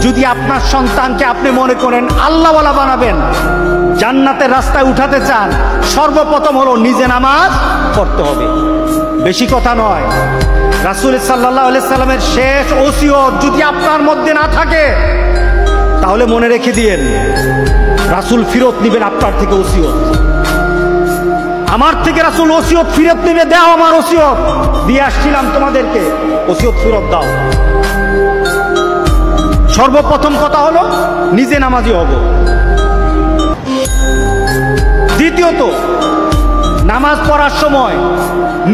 যদি আপনার সন্তানকে আপনি মনে করেন আল্লাহওয়ালা বানাবেন, জান্নাতের রাস্তায় উঠাতে চান, সর্বপ্রথম হলো নিজে নামাজ পড়তে হবে। বেশি কথা নয়, রাসূল সাল্লাল্লাহু আলাইহি সাল্লামের শেষ ওসিয়ত যদি আপনার মধ্যে না থাকে তাহলে মনে রেখে দিয়েন, রাসূল ফিরত নেবেন আপনার থেকে ওসিয়ত। আমার থেকে রাসূল ওসিয়ত ফিরত নেবে, দাও আমার ওসিয়ত দিয়ে আসছিলাম তোমাদেরকে, ওসিয়ত ফিরত দাও। সর্বপ্রথম কথা হলো নিজে নামাজি হব। দ্বিতীয়ত, নামাজ পড়ার সময়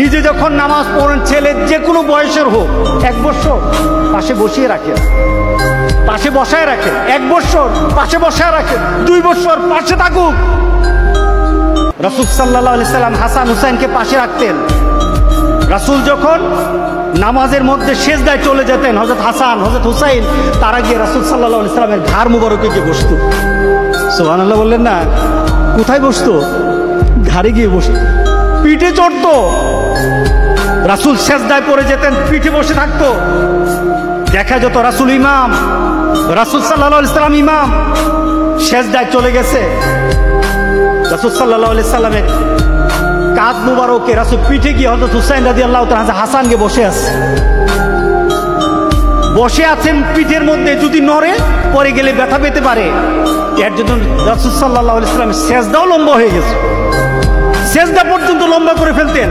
নিজে যখন নামাজ পড়েন, ছেলে যে কোনো বয়সের হোক, 1 বছর পাশে বসিয়ে রাখেন, পাশে বসায় রাখেন, 1 বছর পাশে বসায় রাখেন, 2 বছর পাশে থাকুক। রাসূল সাল্লাল্লাহু আলাইহি সাল্লাম হাসান হুসাইনকে পাশে রাখতেন। রাসূল যখন নামাজের মধ্যে সেজদায় চলে যেতেন, হযরত হাসান হযরত হুসাইন তারা গিয়ে রাসূল সাল্লাল্লাহু আলাইহি সাল্লামের ঘাড় মুবারকে গিয়ে বসতো। সুবহানাল্লাহ বললেন না? কোথায় বসতো? ঘাড়ে গিয়ে বসতো, পিঠে চড়তো। রাসূল সেজদায় পড়ে যেতেন, পিঠে বসে থাকতো। দেখা যেত রাসূল ইমাম, রাসূল সাল্লাল্লাহু আলাইহি সাল্লাম ইমাম, সেজদায় চলে গেছে। রাসূল সাল্লাল্লাহু আলাইহি সাল্লামের কাঁধ মুবারকে রাসূল পিঠে গিয়ে হযরত হুসাইন রাদিয়াল্লাহু তাআলা হাসানকে বসে আছেন পিঠের মধ্যে, যদি নড়ে পরে গেলে ব্যথা পেতে পারে। এর জন্য রাসূল সাল্লাল্লাহু আলাইহি সাল্লামের সেজদাও লম্বা হয়ে গেছে, সেজদা পর্যন্ত লম্বা করে ফেলতেন।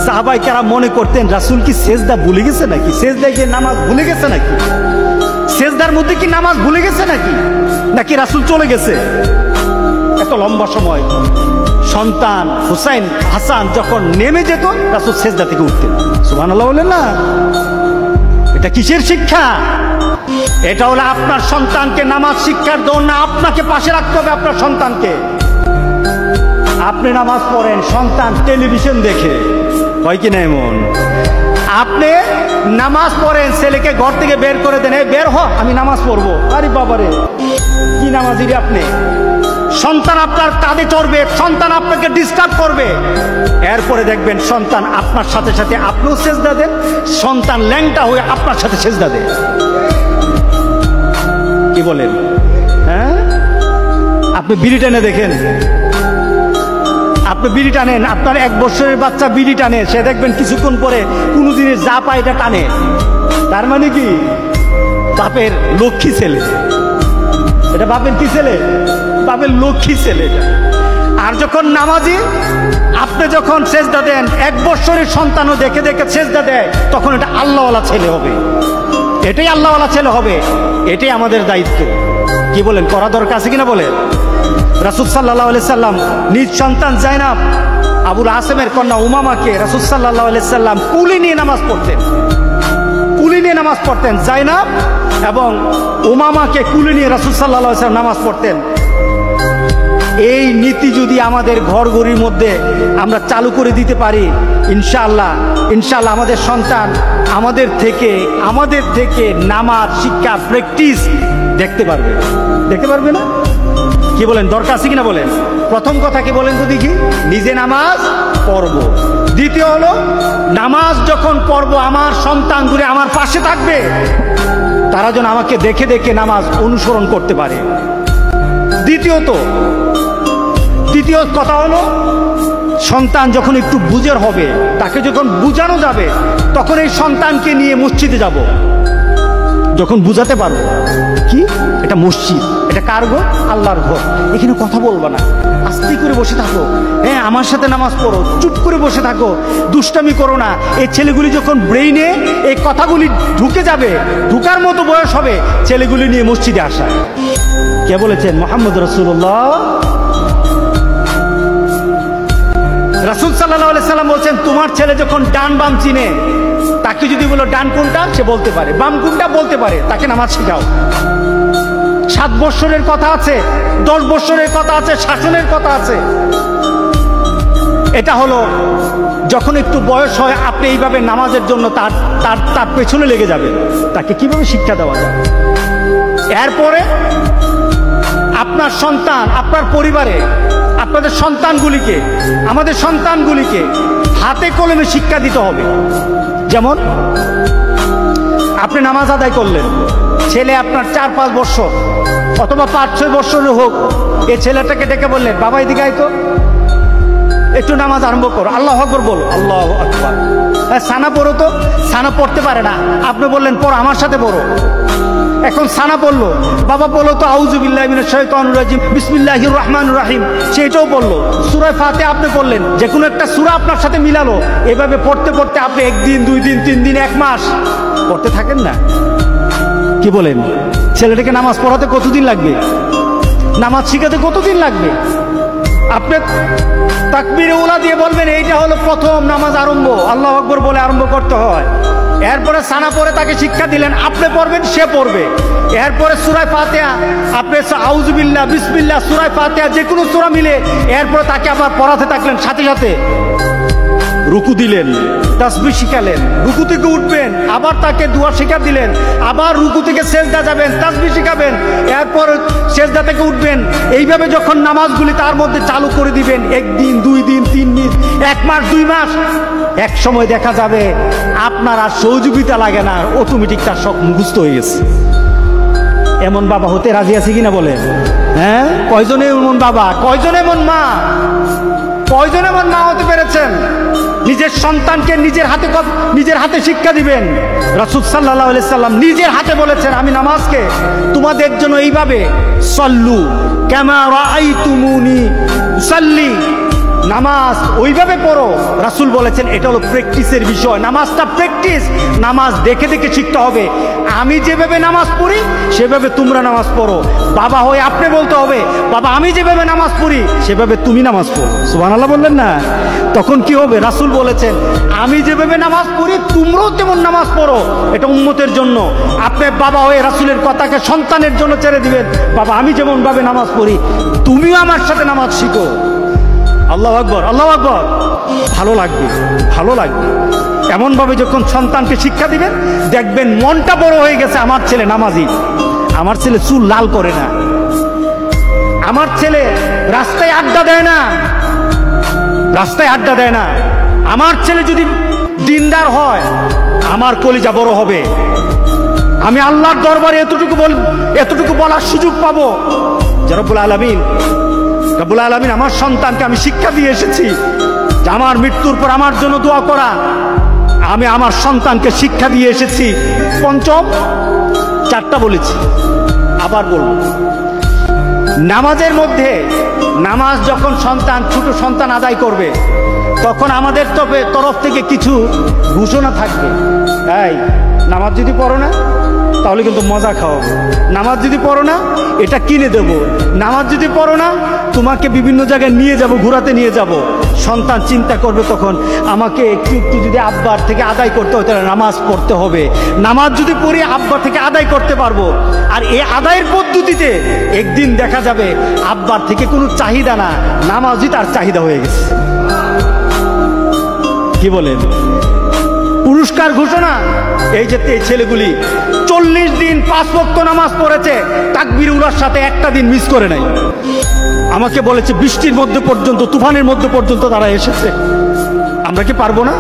সাহাবায়ে কেরাম মনে করতেন রাসূল কি সেজদা ভুলে গেছে নাকি, সেজদায় গিয়ে নামাজ ভুলে গেছে নাকি, সেজদার মধ্যে কি নামাজ ভুলে গেছে নাকি রাসূল চলে গেছে। এত লম্বা সময় সন্তান হুসাইন হাসান যখন নেমে যেত, রাসূল সেজদা থেকে উঠতেন। সুবহানাল্লাহ বলেন না? এটা কিসের শিক্ষা? এটা হলো আপনার সন্তানকে নামাজ শিক্ষার জন্য আপনাকে পাশে রাখতে হবে। আপনার সন্তানকে, আপনি নামাজ পড়েন, সন্তান টেলিভিশন দেখে, হয় কি না এমন? আপনি নামাজ পড়েন, ছেলেকে ঘর থেকে বের করে দেন, বের হ আমি নামাজ পড়বো। আরে বাবারে, কি নামাজি রে আপনি! সন্তান আপনার কাঁধে চড়বে, সন্তান আপনাকে ডিস্টার্ব করবে। এরপরে দেখবেন সন্তান আপনার সাথে সাথে আপনিও সেজদা দেন, সন্তান ল্যাংটা হয়ে আপনার সাথে সেজদা দেন। কি বলেন? হ্যাঁ, আপনি বিড়ি টেনে দেখেন, আপনি বিড়ি টানেন, আপনার 1 বছরের বাচ্চা বিড়ি টানে, সে দেখবেন কিছুক্ষণ পরে কোনো জিনিস যা পায় এটা টানে। তার মানে কি? বাপের লক্ষ্মী ছেলে। এটা বাপের কি ছেলে? বাপের লক্ষ্মী ছেলে। আর যখন নামাজি, আপনি যখন সেজদা দেন, 1 বছরের সন্তানও দেখে দেখে সেজদা দেয়, তখন এটা আল্লাহওয়ালা ছেলে হবে। এটাই আল্লাহওয়ালা ছেলে হবে। এটাই আমাদের দায়িত্ব। কি বলেন? করা দরকার আছে কিনা বলেন? রাসূল সাল্লাল্লাহু আলাইহি সাল্লাম নিজ সন্তান জাইনাব আবুল আসেমের কন্যা উমামাকে রাসূল সাল্লাল্লাহু আলাইহি সাল্লাম কুলি নিয়ে নামাজ পড়তেন, কুলি নিয়ে নামাজ পড়তেন। জাইনাব এবং উমামাকে কুলি নিয়ে রাসূল সাল্লাল্লাহু আলাইহি সাল্লাম নামাজ পড়তেন। এই নীতি যদি আমাদের ঘরগড়ির মধ্যে আমরা চালু করে দিতে পারি, ইনশাআল্লাহ আমাদের সন্তান আমাদের থেকে নামাজ শিক্ষা প্র্যাকটিস দেখতে পারবে না? কি বলেন? দরকার আছে কিনা বলেন? প্রথম কথা কি বলেন তো দেখি? নিজে নামাজ পড়ব। দ্বিতীয় হলো, নামাজ যখন পড়ব আমার সন্তানগুলো আমার পাশে থাকবে, তারা যেন আমাকে দেখে দেখে নামাজ অনুসরণ করতে পারে। দ্বিতীয় কথা হলো, সন্তান যখন একটু বুঝের হবে, তাকে যখন বুঝানো যাবে, তখন এই সন্তানকে নিয়ে মসজিদে যাব। যখন বুঝাতে পারবো কি এটা মসজিদ, এটা কার ঘর? আল্লাহর ঘর, এখানে কথা বলবো না, আস্তে করে বসে থাকো, হ্যাঁ আমার সাথে নামাজ পড়ো, চুপ করে বসে থাকো, দুষ্টামি করো না। এই ছেলেগুলি যখন ব্রেইনে এই কথাগুলি ঢুকে যাবে, ঢুকার মতো বয়স হবে, ছেলেগুলি নিয়ে মসজিদে আসা। কে বলেছেন? মুহাম্মদ রাসূলুল্লাহ। রাসূল সাল্লাল্লাহু আলাইহি সাল্লাম বলছেন, তোমার ছেলে যখন ডান বাম চিনে, তাকে যদি বলো ডান কোনটা, সে বলতে পারে, বাম কোনটা বলতে পারে, তাকে নামাজ শেখাও। 7 বছরের কথা আছে, 10 বছরের কথা আছে, শাসনের কথা আছে। এটা হলো যখন একটু বয়স হয়, আপনি এইভাবে নামাজের জন্য তার পেছনে লেগে যাবেন, তাকে কিভাবে শিক্ষা দেওয়া যায়। এরপরে আপনার সন্তান, আপনার পরিবারে আপনাদের সন্তানগুলিকে, আমাদের সন্তানগুলিকে হাতে কলমে শিক্ষা দিতে হবে। যেমন আপনি নামাজ আদায় করলেন, ছেলে আপনার 4-5 বছর অথবা 5-6 বছরের হোক, এই ছেলেটাকে ডেকে বললেন, বাবা এদিকে আয় তো, একটু নামাজ আরম্ভ করো, আল্লাহু আকবার বলো, আল্লাহু আকবার। সানা পড়ো তো, সানা পড়তে পারে না, আপনি বললেন পড়ো, আমার সাথে পড়ো। এখন সানা পড়লো, বাবা বলো তো আউযু বিল্লাহি মিনাশ শাইতানির রাজিম বিসমিল্লাহির রহমানির রহিম, সেটাও বললো। সূরা ফাতিহা আপনি পড়লেন, যে কোনো একটা সূরা আপনার সাথে মিলালো। এভাবে পড়তে পড়তে আপনি 1 দিন 2 দিন 3 দিন 1 মাস পড়তে থাকেন না? কি বলেন? ছেলেটাকে নামাজ পড়াতে কতদিন লাগবে? নামাজ শিখাতে কতদিন লাগবে? আপনি তাকবীরে উলা দিয়ে বলবেন এইটা হলো প্রথম নামাজ আরম্ভ, আল্লাহু আকবার বলে আরম্ভ করতে হয়। এরপরে সানা পড়ে তাকে শিক্ষা দিলেন, আপনি পড়বেন, সে পড়বে। এরপরে সূরা ফাতিহা আপনি আউযু বিল্লাহ বিসমিল্লাহ সূরা ফাতিহা যে কোনো সূরা মিলে এরপরে তাকে আবার পড়াতে থাকলেন, সাথে সাথে রুকু দিলেন, তাসবিহ শিখালেন, রুকু থেকে উঠবেন, আবার তাকে দোয়া শিক্ষা দিলেন, আবার রুকু থেকে সেজদা যাবেন, তাসবিহ শিখাবেন, এরপর সেজদা থেকে উঠবেন। এইভাবে যখন নামাজগুলি তার মধ্যে চালু করে দিবেন, 1 দিন 2 দিন 3 দিন 1 মাস 2 মাস, এক সময় দেখা যাবে আপনার আর সহযোগিতা লাগে না, অটোমেটিক তার সব মুখস্থ হয়ে গেছে। এমন বাবা হতে রাজি আছে কিনা বলে? হ্যাঁ, কয়জনে এমন বাবা, কয়জন এমন মা, কয়জন এমন মা হতে পেরেছেন? নিজের সন্তানকে নিজের হাতে শিক্ষা দিবেন। রাসূল সাল্লাল্লাহু আলাইহি সাল্লাম নিজের হাতে বলেছেন, আমি নামাজকে তোমাদের জন্য এইভাবে সল্লু কামা রাআইতুমুনি উসাল্লি, নামাজ ওইভাবে পড়ো। রাসূল বলেছেন এটা হলো প্র্যাকটিসের বিষয়, নামাজটা প্র্যাকটিস, নামাজ দেখে দেখে শিখতে হবে। আমি যেভাবে নামাজ পড়ি সেভাবে তোমরা নামাজ পড়ো। বাবা হয়ে আপনি বলতে হবে, বাবা আমি যেভাবে নামাজ পড়ি সেভাবে তুমি নামাজ পড়ো। সুবহানাল্লাহ বললেন না? তখন কি হবে? রাসূল বলেছেন আমি যেভাবে নামাজ পড়ি তোমরাও তেমন নামাজ পড়ো, এটা উম্মতের জন্য। আপনি বাবা হয়ে রাসূলের কথাকে সন্তানের জন্য ছেড়ে দিবেন, বাবা আমি যেমন ভাবে নামাজ পড়ি তুমিও আমার সাথে নামাজ শিখো। আল্লাহু আকবার, আল্লাহু আকবার। ভালো লাগবে, ভালো লাগবে। এমনভাবে যখন সন্তানকে শিক্ষা দিবেন দেখবেন মনটা বড় হয়ে গেছে, আমার ছেলে নামাজি, আমার ছেলে চুল লাল করে না, আমার ছেলে রাস্তায় আড্ডা দেয় না, রাস্তায় আড্ডা দেয় না। আমার ছেলে যদি দিনদার হয় আমার কলিজা বড় হবে। আমি আল্লাহর দরবারে এতটুকু বলার সুযোগ পাবো যে রব্বুল আলামিন আমার সন্তানকে আমি শিক্ষা দিয়ে এসেছি যে আমার মৃত্যুর পর আমার জন্য দোয়া করা। আমি আমার সন্তানকে শিক্ষা দিয়ে এসেছি। পঞ্চম, 4টা বলেছি, আবার বলবো। নামাজের মধ্যে, নামাজ যখন ছোট সন্তান আদায় করবে তখন আমাদের তরফ থেকে কিছু ঘোষণা থাকবে। এই নামাজ যদি পড়ো না তাহলে কিন্তু মজা খাওয়াবো, নামাজ যদি পড়ো না এটা কিনে দেবো, নামাজ যদি পড়ো না তোমাকে বিভিন্ন জায়গায় নিয়ে যাব, ঘোরাতে নিয়ে যাব। সন্তান চিন্তা করবে তখন আমাকে একটু একটু যদি আব্বার থেকে আদায় করতে হয় তাহলে নামাজ পড়তে হবে। নামাজ যদি পড়ি আব্বা থেকে আদায় করতে পারবো। আর এই আদায়ের পদ্ধতিতে একদিন দেখা যাবে আব্বার থেকে কোনো চাহিদা না, নামাজই তার চাহিদা হয়ে গেছে। কি বলেন? পুরস্কার ঘোষণা, এই যে এই ছেলেগুলি 40 দিন 5 ওয়াক্ত নামাজ পড়েছে, তাকবীর উলার সাথে একটা দিন মিস করে নাই। আমাকে বলেছে বৃষ্টির মধ্যে পর্যন্ত, তুফানের মধ্যে পর্যন্ত তারা এসেছে। আমরা কি পারবো না?